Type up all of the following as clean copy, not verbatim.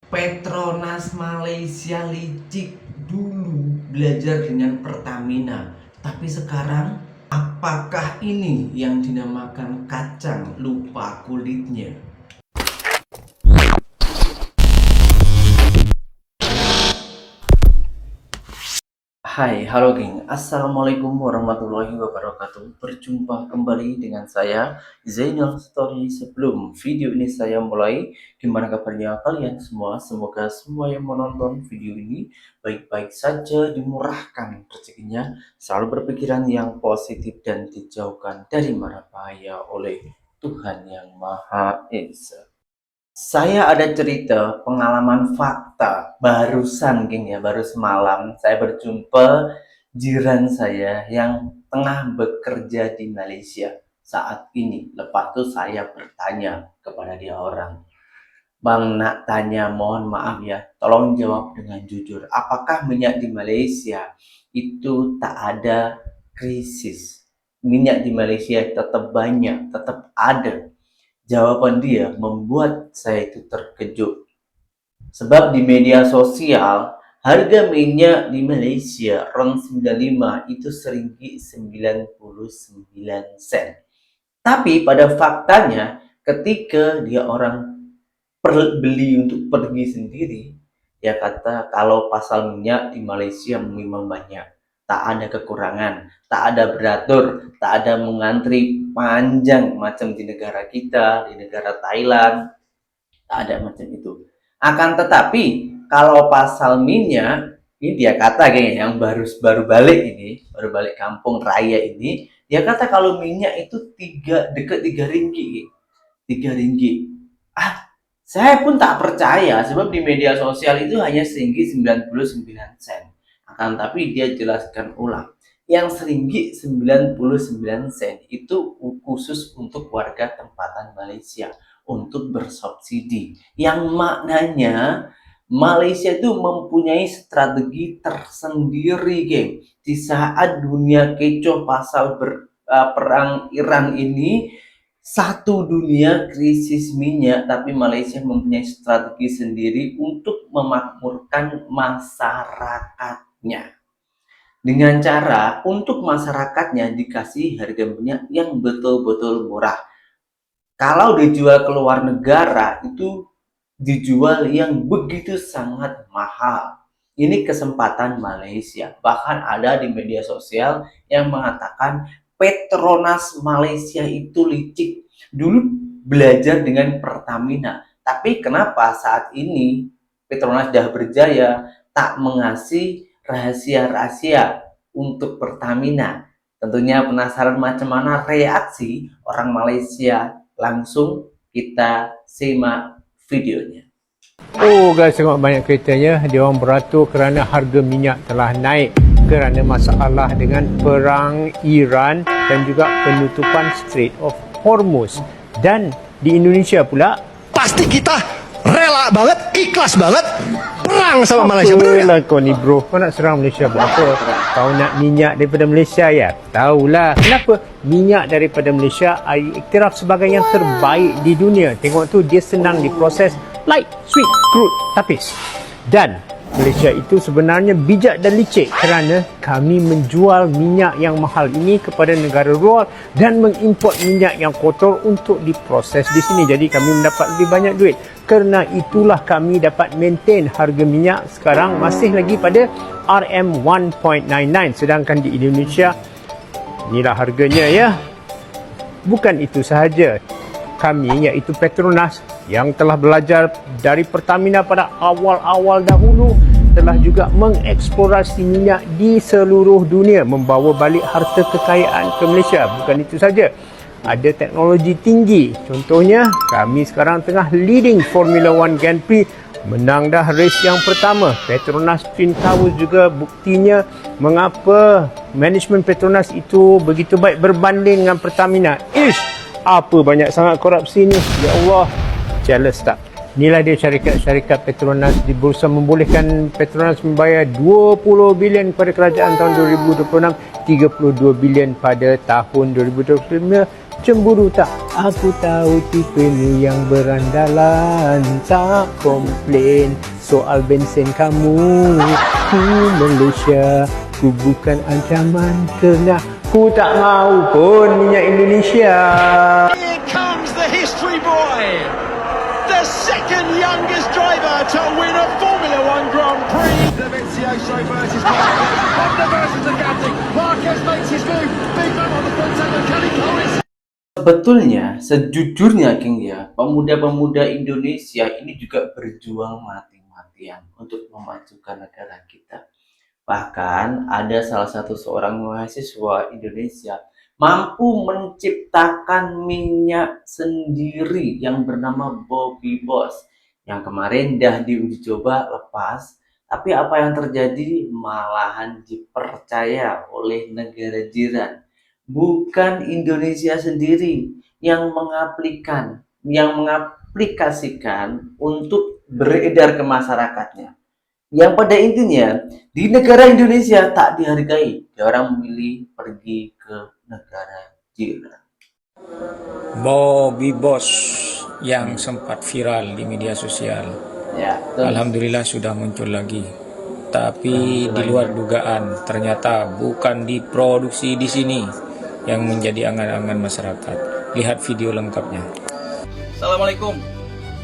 Petronas Malaysia licik dulu belajar dengan Pertamina, tapi sekarang apakah ini yang dinamakan kacang lupa kulitnya? Hai, halo geng. Assalamualaikum warahmatullahi wabarakatuh. Berjumpa kembali dengan saya, Zainal Story. Sebelum video ini saya mulai, gimana kabarnya kalian semua? Semoga semua yang menonton video ini baik-baik saja, dimurahkan rezekinya, selalu berpikiran yang positif dan dijauhkan dari mara bahaya oleh Tuhan Yang Maha Esa. Saya ada cerita pengalaman fakta barusan geng ya, baru semalam saya berjumpa jiran saya yang tengah bekerja di Malaysia saat ini. Lepas itu saya bertanya kepada dia orang, "Bang, nak tanya, mohon maaf ya, tolong jawab dengan jujur. Apakah minyak di Malaysia itu tak ada krisis? Minyak di Malaysia tetap banyak, tetap ada." Jawaban dia membuat saya itu terkejut. Sebab di media sosial, harga minyak di Malaysia RON 95 itu RM1.99. Tapi pada faktanya, ketika dia orang beli untuk pergi sendiri, dia kata kalau pasal minyak di Malaysia memang banyak. Tak ada kekurangan, tak ada beratur, tak ada mengantri panjang macam di negara kita, di negara Thailand, tak ada macam itu. Akan tetapi kalau pasal minyak, ini dia kata kayaknya yang baru baru balik kampung raya ini, dia kata kalau minyak itu dekat 3 ringgit, 3 ringgit. Saya pun tak percaya sebab di media sosial itu hanya RM1.99. Akan tapi dia jelaskan ulang, yang RM1.99 itu khusus untuk warga tempatan Malaysia untuk bersubsidi. Yang maknanya Malaysia itu mempunyai strategi tersendiri, geng. Di saat dunia kecoh pasal perang Iran ini, satu dunia krisis minyak, tapi Malaysia mempunyai strategi sendiri untuk memakmurkan masyarakatnya. Dengan cara untuk masyarakatnya dikasih harga minyak yang betul-betul murah. Kalau dijual ke luar negara, itu dijual yang begitu sangat mahal. Ini kesempatan Malaysia. Bahkan ada di media sosial yang mengatakan Petronas Malaysia itu licik. Dulu belajar dengan Pertamina. Tapi kenapa saat ini Petronas sudah berjaya tak mengasih rahasia-rahasia untuk Pertamina? Tentunya penasaran macam mana reaksi orang Malaysia. Langsung kita simak videonya. Oh guys, tengok banyak keretanya. Dia orang beratur kerana harga minyak telah naik kerana masalah dengan perang Iran dan juga penutupan Strait of Hormuz. Dan di Indonesia pula, pasti kita rela banget, ikhlas banget perang sama Malaysia. Apalah kau ni bro, kau nak serang Malaysia buat apa? Kau nak minyak daripada Malaysia ya? Tahulah. Kenapa? Minyak daripada Malaysia iktiraf sebagai yang terbaik di dunia. Tengok tu, dia senang diproses, light, sweet, crude, tapis. Dan Malaysia itu sebenarnya bijak dan licik kerana kami menjual minyak yang mahal ini kepada negara luar dan mengimport minyak yang kotor untuk diproses di sini. Jadi kami mendapat lebih banyak duit. Kerana itulah kami dapat maintain harga minyak sekarang masih lagi pada RM1.99. Sedangkan di Indonesia, inilah harganya ya. Bukan itu sahaja. Kami iaitu Petronas yang telah belajar dari Pertamina pada awal-awal dahulu telah juga mengeksplorasi minyak di seluruh dunia, membawa balik harta kekayaan ke Malaysia. Bukan itu saja, ada teknologi tinggi. Contohnya, kami sekarang tengah leading Formula 1 Grand Prix, menang dah race yang pertama. Petronas Twin Towers juga buktinya mengapa manajemen Petronas itu begitu baik berbanding dengan Pertamina. Apa banyak sangat korupsi ni, ya Allah. Jealous tak? Inilah dia syarikat-syarikat Petronas di bursa membolehkan Petronas membayar 20 bilion kepada kerajaan tahun 2026, 32 bilion pada tahun 2025 Cemburu tak? Aku tahu tipemu yang berandalan. Tak komplain soal bensin kamu. Ku Malaysia, ku bukan ancaman kerana ku tak mau pun minyak Indonesia. Here comes the history boy, the second youngest driver to win a Formula One Grand Prix. Dovizioso versus Marquez, Honda versus Ducati. Marquez makes his move, big man on the front end, and can he coincide? Sebetulnya, sejujurnya, geng ya, pemuda-pemuda Indonesia ini juga berjuang mati-matian untuk memajukan negara kita. Bahkan ada salah satu seorang mahasiswa Indonesia mampu menciptakan minyak sendiri yang bernama Bobby Boss, yang kemarin dah diuji coba lepas, tapi apa yang terjadi malahan dipercaya oleh negara jiran. Bukan Indonesia sendiri yang mengaplikasikan untuk beredar ke masyarakatnya. Yang pada intinya di negara Indonesia tak dihargai, orang memilih pergi ke negara jiran. Bobby Boss yang sempat viral di media sosial, Ya, betul. alhamdulillah sudah muncul lagi. Tapi di luar dugaan, ternyata bukan diproduksi di sini yang menjadi angan-angan masyarakat. Lihat video lengkapnya. Assalamualaikum.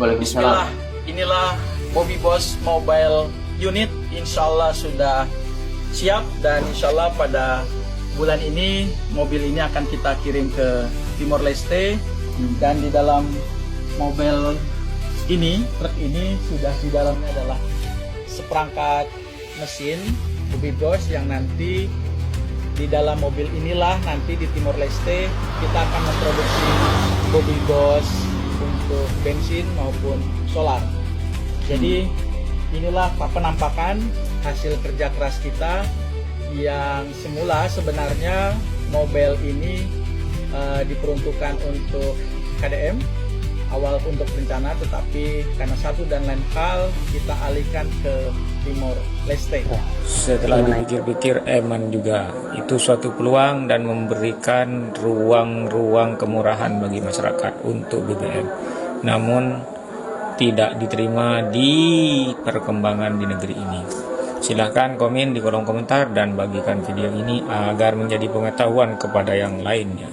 Waalaikumsalam. Bismillah. Inilah Bobby Boss Mobile Unit. Insyaallah sudah siap dan insyaallah pada bulan ini mobil ini akan kita kirim ke Timor Leste. Dan di dalam mobil ini, truk ini sudah di dalamnya adalah seperangkat mesin Bobby Boss yang nanti di dalam mobil inilah nanti di Timor Leste kita akan memproduksi Bobby Boss untuk bensin maupun solar. Jadi inilah penampakan hasil kerja keras kita yang semula sebenarnya mobil ini diperuntukkan untuk KDM awal untuk rencana, tetapi karena satu dan lain hal kita alihkan ke Timor Leste. Setelah dipikir-pikir, eman juga itu suatu peluang dan memberikan ruang-ruang kemurahan bagi masyarakat untuk BBM. Namun tidak diterima di perkembangan di negeri ini. Silahkan komen di kolom komentar dan bagikan video ini agar menjadi pengetahuan kepada yang lainnya.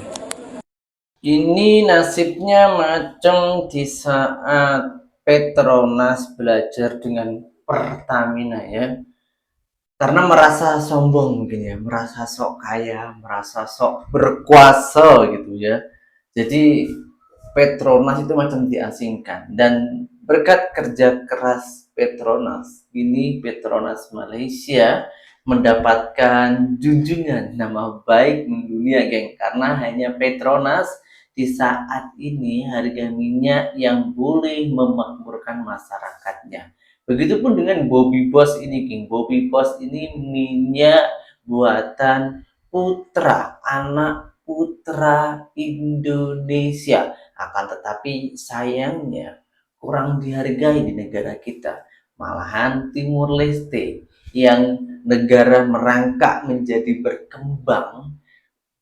Ini nasibnya macam di saat Petronas belajar dengan Pertamina ya. Karena merasa sombong mungkin ya, merasa sok kaya, merasa sok berkuasa gitu ya. Jadi Petronas itu macam diasingkan, dan berkat kerja keras Petronas, ini Petronas Malaysia mendapatkan junjungan nama baik mendunia, geng. Karena hanya Petronas di saat ini harga minyak yang boleh memakmurkan masyarakatnya. Begitupun dengan Bobby Boss ini, geng. Bobby Boss ini minyak buatan putra, anak putra Indonesia. Akan tetapi sayangnya kurang dihargai di negara kita. Malahan Timor Leste yang negara merangkak menjadi berkembang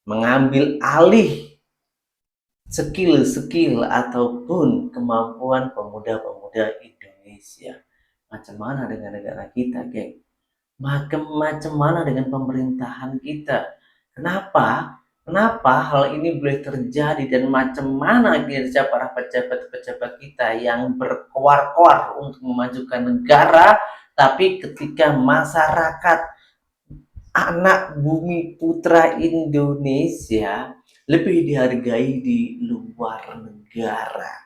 mengambil alih skill ataupun kemampuan pemuda-pemuda Indonesia. Macam mana dengan negara kita, geng? Macam mana dengan pemerintahan kita? Kenapa hal ini boleh terjadi, dan macam mana kinerja para pejabat-pejabat kita yang berkoar-koar untuk memajukan negara, tapi ketika masyarakat anak bumi putra Indonesia lebih dihargai di luar negara.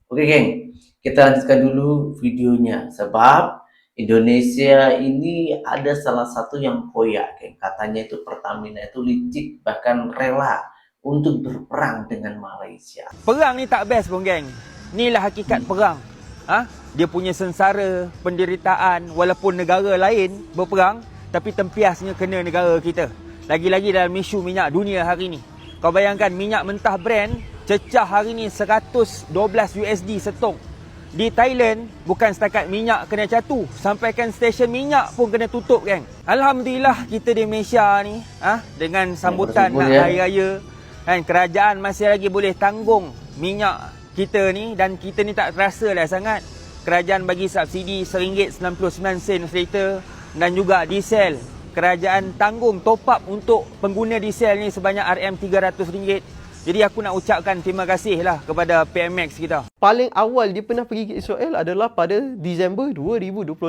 Oke, geng, kita lanjutkan dulu videonya, sebab Indonesia ini ada salah satu yang koyak, geng. Katanya itu Pertamina itu licik, bahkan rela untuk berperang dengan Malaysia. Perang ni tak best pun, geng. Inilah hakikat perang. Dia punya sengsara, penderitaan, walaupun negara lain berperang, tapi tempiasnya kena negara kita. Lagi-lagi dalam isu minyak dunia hari ni. Kau bayangkan minyak mentah Brent cecah hari ni 112 USD setong. Di Thailand bukan setakat minyak kena catu, sampaikan stesen minyak pun kena tutup, geng. Alhamdulillah kita di Malaysia ni dengan sambutan nak hari raya Kan kerajaan masih lagi boleh tanggung minyak kita ni dan kita ni tak terasa dah sangat. Kerajaan bagi subsidi RM1.99 seliter dan juga diesel. Kerajaan tanggung top up untuk pengguna diesel ni sebanyak RM300. Jadi aku nak ucapkan terima kasih lah kepada PMX kita. Paling awal dia pernah pergi ke Israel adalah pada Disember 2025.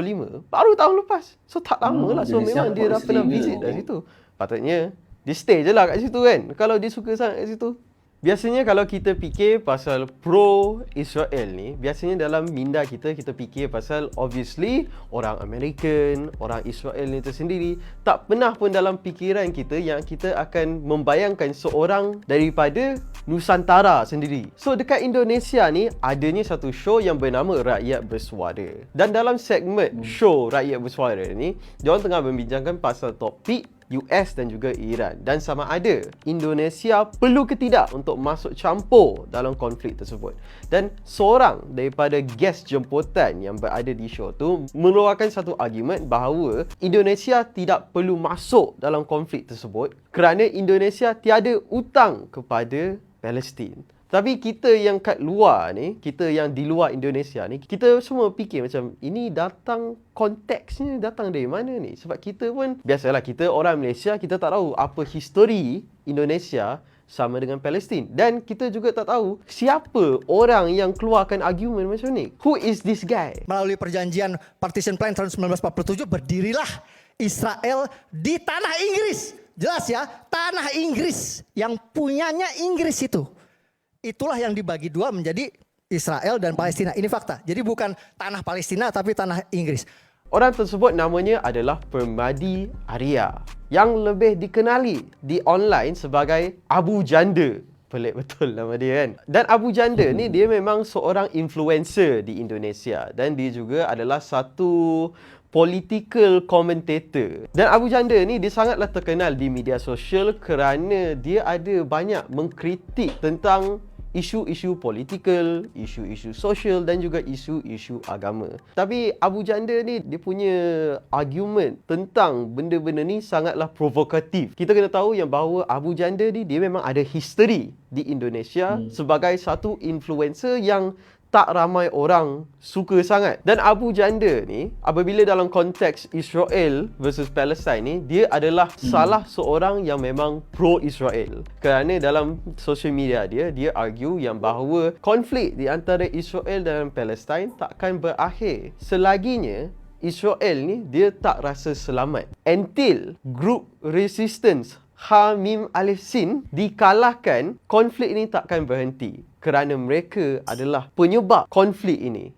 Baru tahun lepas. So tak lama lah. So memang dia dah pernah visit dari situ. Patutnya dia stay je lah kat situ kan. Kalau dia suka sangat kat situ. Biasanya kalau kita fikir pasal pro-Israel ni, biasanya dalam minda kita fikir pasal obviously orang American, orang Israel ni tersendiri. Tak pernah pun dalam fikiran kita yang kita akan membayangkan seorang daripada Nusantara sendiri. So dekat Indonesia ni adanya satu show yang bernama Rakyat Bersuara. Dan dalam segmen show Rakyat Bersuara ni, diorang tengah membincangkan pasal topik US dan juga Iran dan sama ada Indonesia perlu ke tidak untuk masuk campur dalam konflik tersebut. Dan seorang daripada guest jemputan yang berada di show tu mengeluarkan satu argument bahawa Indonesia tidak perlu masuk dalam konflik tersebut kerana Indonesia tiada hutang kepada Palestin. Tapi kita yang kat luar ni, kita yang di luar Indonesia ni, kita semua fikir macam ini datang konteksnya datang dari mana ni? Sebab kita pun biasalah kita orang Malaysia, kita tak tahu apa histori Indonesia sama dengan Palestin. Dan kita juga tak tahu siapa orang yang keluarkan argument macam ni. Who is this guy? Melalui perjanjian Partition Plan tahun 1947 berdirilah Israel di tanah Inggris. Jelas ya, tanah Inggris yang punyanya Inggris itu. Itulah yang dibagi dua menjadi Israel dan Palestina. Ini fakta. Jadi bukan tanah Palestina tapi tanah Inggris. Orang tersebut namanya adalah Permadi Arya yang lebih dikenali di online sebagai Abu Janda. Pelik betul nama dia kan. Dan Abu Janda ni dia memang seorang influencer di Indonesia dan dia juga adalah satu political commentator. Dan Abu Janda ni dia sangatlah terkenal di media sosial kerana dia ada banyak mengkritik tentang isu-isu politikal, isu-isu sosial dan juga isu-isu agama. Tapi Abu Janda ni dia punya argument tentang benda-benda ni sangatlah provokatif. Kita kena tahu yang bahawa Abu Janda ni dia memang ada history di Indonesia sebagai satu influencer yang tak ramai orang suka sangat. Dan Abu Janda ni, apabila dalam konteks Israel versus Palestine ni, dia adalah salah seorang yang memang pro-Israel. Kerana dalam social media dia argue yang bahawa konflik di antara Israel dan Palestine takkan berakhir selaginya Israel ni dia tak rasa selamat. Until group resistance Hamim Alif Sin dikalahkan, konflik ini takkan berhenti. Kerana mereka adalah penyebab konflik ini.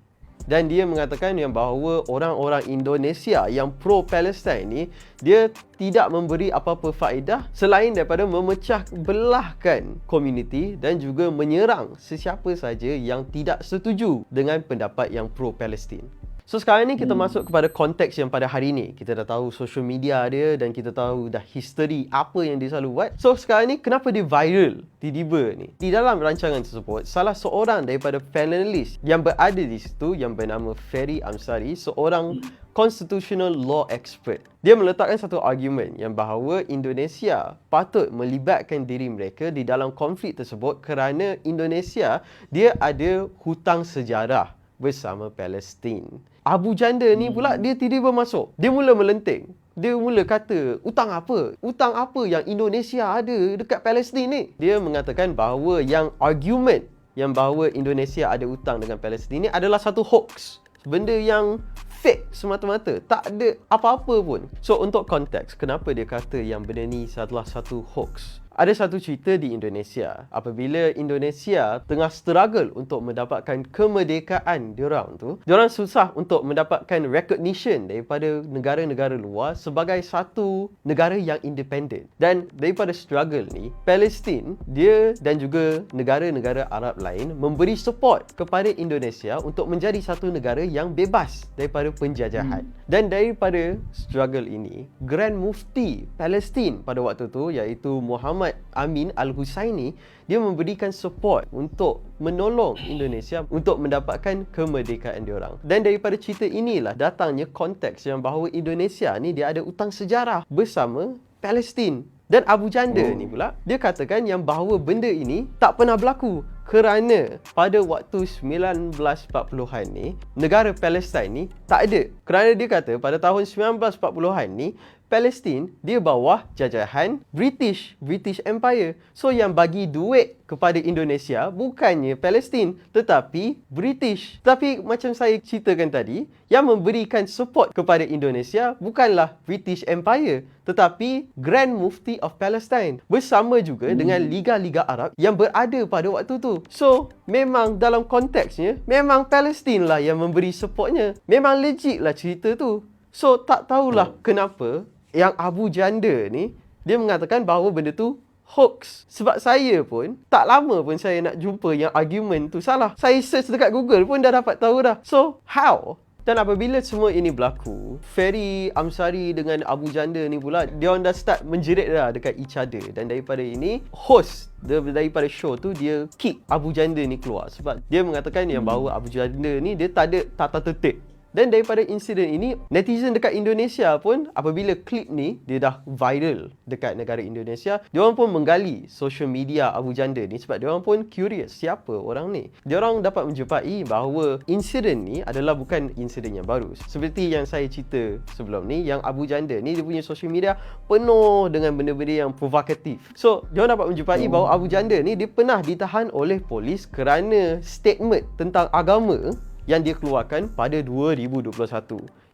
Dan dia mengatakan yang bahawa orang-orang Indonesia yang pro-Palestine ni, dia tidak memberi apa-apa faedah selain daripada memecah belahkan komuniti dan juga menyerang sesiapa saja yang tidak setuju dengan pendapat yang pro-Palestine. So sekarang ni kita masuk kepada konteks yang pada hari ni. Kita dah tahu social media dia dan kita tahu dah history apa yang dia selalu buat. So sekarang ni kenapa dia viral tiba-tiba ni? Di dalam rancangan tersebut, salah seorang daripada panelis yang berada di situ yang bernama Ferry Amsari, seorang constitutional law expert. Dia meletakkan satu argument yang bahawa Indonesia patut melibatkan diri mereka di dalam konflik tersebut kerana Indonesia dia ada hutang sejarah bersama Palestin. Abu Janda ni pula dia tiba-tiba masuk. Dia mula melenting. Dia mula kata, hutang apa? Hutang apa yang Indonesia ada dekat Palestin ni? Dia mengatakan bahawa yang argument yang bahawa Indonesia ada hutang dengan Palestin ni adalah satu hoax. Benda yang fake semata-mata. Tak ada apa-apa pun. So untuk konteks, kenapa dia kata yang benda ni adalah satu hoax? Ada satu cerita di Indonesia. Apabila Indonesia tengah struggle untuk mendapatkan kemerdekaan diorang tu, diorang susah untuk mendapatkan recognition daripada negara-negara luar sebagai satu negara yang independen. Dan daripada struggle ni, Palestin, dia dan juga negara-negara Arab lain memberi support kepada Indonesia untuk menjadi satu negara yang bebas daripada penjajahan. Dan daripada struggle ini, Grand Mufti Palestin pada waktu tu iaitu Muhammad Amin Al-Husaini, dia memberikan support untuk menolong Indonesia untuk mendapatkan kemerdekaan diorang. Dan daripada cerita inilah datangnya konteks yang bahawa Indonesia ni dia ada hutang sejarah bersama Palestin. Dan Abu Janda ni pula, dia katakan yang bahawa benda ini tak pernah berlaku kerana pada waktu 1940-an ni, negara Palestin ni tak ada. Kerana dia kata pada tahun 1940-an ni, Palestin dia bawah jajahan British Empire. So yang bagi duit kepada Indonesia bukannya Palestin tetapi British. Tapi macam saya ceritakan tadi, yang memberikan support kepada Indonesia bukanlah British Empire tetapi Grand Mufti of Palestine bersama juga dengan liga-liga Arab yang berada pada waktu tu. So memang dalam konteksnya memang Palestin lah yang memberi supportnya. Memang legit lah cerita tu. So tak tahulah kenapa yang Abu Janda ni dia mengatakan bahawa benda tu hoax. Sebab saya pun tak lama pun saya nak jumpa yang argument tu salah. Saya search dekat Google pun dah dapat tahu dah. So how? Dan apabila semua ini berlaku, Ferry Amsari dengan Abu Janda ni pula, dia orang dah start menjerit dah dekat each other. Dan daripada ini, host daripada show tu, dia kick Abu Janda ni keluar. Sebab dia mengatakan yang bahawa Abu Janda ni, dia tak ada tata tertib. Dan daripada insiden ini, netizen dekat Indonesia pun apabila klip ni dia dah viral dekat negara Indonesia, dia orang pun menggali social media Abu Janda ni sebab dia orang pun curious siapa orang ni. Dia orang dapat menjumpai bahawa insiden ni adalah bukan insiden yang baru. Seperti yang saya cerita sebelum ni, yang Abu Janda ni dia punya social media penuh dengan benda-benda yang provokatif. So, dia orang dapat menjumpai bahawa Abu Janda ni dia pernah ditahan oleh polis kerana statement tentang agama yang dia keluarkan pada 2021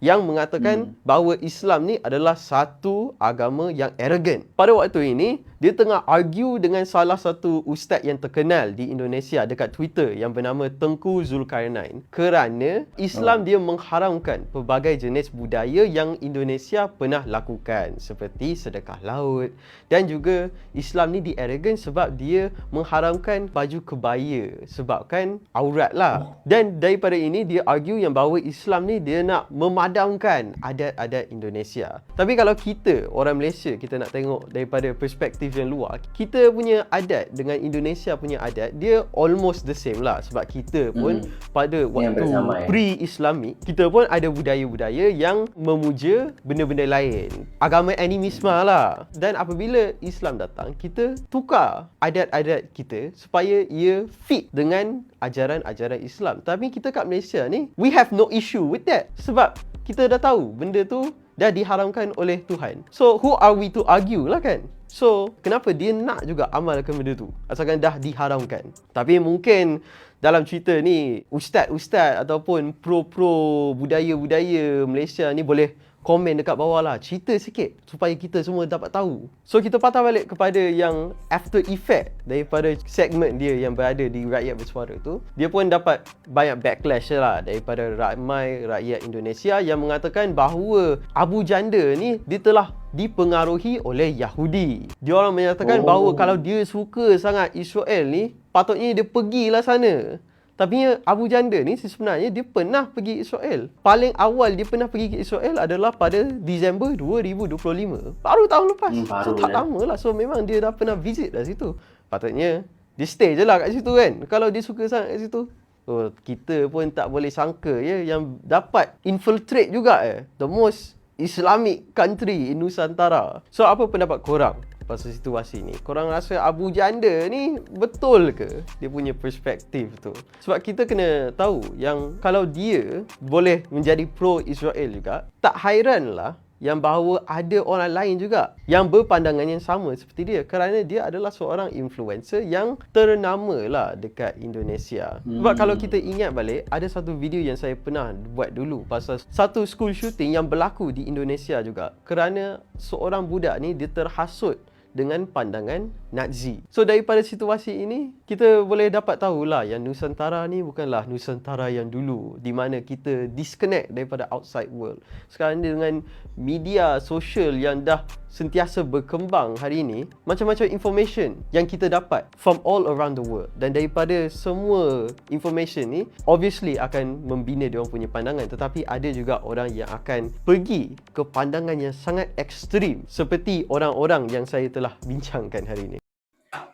yang mengatakan bahawa Islam ni adalah satu agama yang arrogant. Pada waktu ini, dia tengah argue dengan salah satu ustaz yang terkenal di Indonesia dekat Twitter yang bernama Tengku Zulkarnain kerana Islam dia mengharamkan pelbagai jenis budaya yang Indonesia pernah lakukan seperti sedekah laut, dan juga Islam ni di-arrogant sebab dia mengharamkan baju kebaya sebabkan aurat lah. Dan daripada ini dia argue yang bahawa Islam ni dia nak memadamkan adat-adat Indonesia. Tapi kalau kita orang Malaysia, kita nak tengok daripada perspektif yang luar, kita punya adat dengan Indonesia punya adat dia almost the same lah. Sebab kita pun pada waktu pre-Islamic, kita pun ada budaya-budaya yang memuja benda-benda lain, agama animisme lah. Dan apabila Islam datang, kita tukar adat-adat kita supaya ia fit dengan ajaran-ajaran Islam. Tapi kita kat Malaysia ni, we have no issue with that sebab kita dah tahu benda tu dah diharamkan oleh Tuhan. So who are we to argue lah kan? So kenapa dia nak juga amalkan benda tu asalkan dah diharamkan? Tapi mungkin dalam cerita ni ustaz-ustaz ataupun pro-pro budaya-budaya Malaysia ni boleh komen dekat bawah lah, cerita sikit supaya kita semua dapat tahu. So kita patah balik kepada yang after effect daripada segmen dia yang berada di Rakyat Bersuara tu. Dia pun dapat banyak backlash lah daripada ramai rakyat Indonesia yang mengatakan bahawa Abu Janda ni dia telah dipengaruhi oleh Yahudi. Dia orang menyatakan bahawa kalau dia suka sangat Israel ni, patutnya dia pergilah sana. Tapi Abu Janda ni sebenarnya dia pernah pergi Israel. Paling awal dia pernah pergi ke Israel adalah pada Disember 2025. Baru tahun lepas. So tak lama lah. So memang dia dah pernah visit dah situ. Patutnya dia stay je lah kat situ kan. Kalau dia suka sangat kat situ. So kita pun tak boleh sangka ya yang dapat infiltrate juga the most Islamic country in Nusantara. So apa pendapat korang pasal situasi ni? Korang rasa Abu Janda ni betul ke dia punya perspektif tu? Sebab kita kena tahu yang kalau dia boleh menjadi pro-Israel juga, tak hairan lah yang bahawa ada orang lain juga yang berpandangan yang sama seperti dia kerana dia adalah seorang influencer yang ternama lah dekat Indonesia. Sebab kalau kita ingat balik, ada satu video yang saya pernah buat dulu pasal satu school shooting yang berlaku di Indonesia juga kerana seorang budak ni dia terhasut dengan pandangan Nazi. So daripada situasi ini, kita boleh dapat tahulah yang Nusantara ni bukanlah Nusantara yang dulu di mana kita disconnect daripada outside world. Sekarang dengan media sosial yang dah sentiasa berkembang hari ini, macam-macam information yang kita dapat from all around the world. Dan daripada semua information ni, obviously akan membina dia orang punya pandangan. Tetapi ada juga orang yang akan pergi ke pandangan yang sangat ekstrim seperti orang-orang yang saya telah bincangkan hari ini.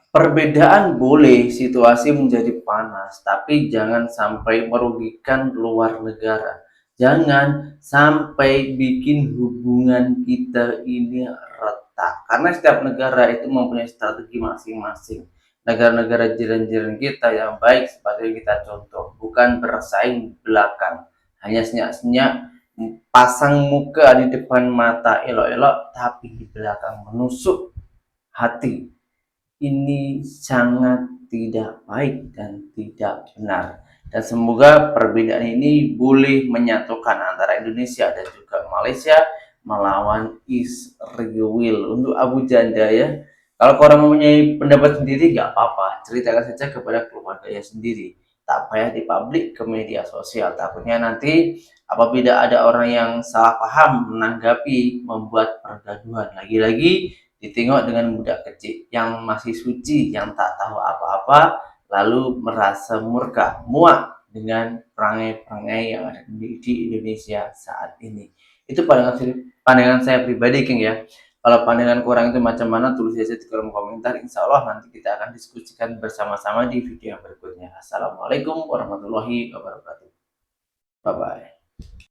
Perbedaan boleh situasi menjadi panas, tapi jangan sampai merugikan luar negara. Jangan sampai bikin hubungan kita ini retak. mata. Karena setiap negara itu mempunyai strategi masing-masing. Negara-negara jiran-jiran kita yang baik sebagai kita contoh, bukan bersaing belakang. Hanya senyap-senyap pasang muka di depan mata elok-elok, tapi di belakang menusuk hati. Ini sangat tidak baik dan tidak benar. Dan semoga perbedaan ini boleh menyatukan antara Indonesia dan juga Malaysia melawan Israel. Untuk Abu Janda ya, kalau korang mempunyai pendapat sendiri gak apa-apa, ceritakan saja kepada keluarganya sendiri. Tak payah dipublik ke media sosial, takutnya nanti apabila ada orang yang salah paham menanggapi membuat pergaduhan. Lagi-lagi ditengok dengan budak kecil yang masih suci, yang tak tahu apa-apa, lalu merasa murka, muak dengan perangai-perangai yang ada di Indonesia saat ini. Itu pandangan saya pribadi, King ya. Kalau pandangan kurang itu macam mana, tulis saja di kolom komentar. Insya Allah nanti kita akan diskusikan bersama-sama di video yang berikutnya. Assalamualaikum warahmatullahi wabarakatuh. Bye-bye.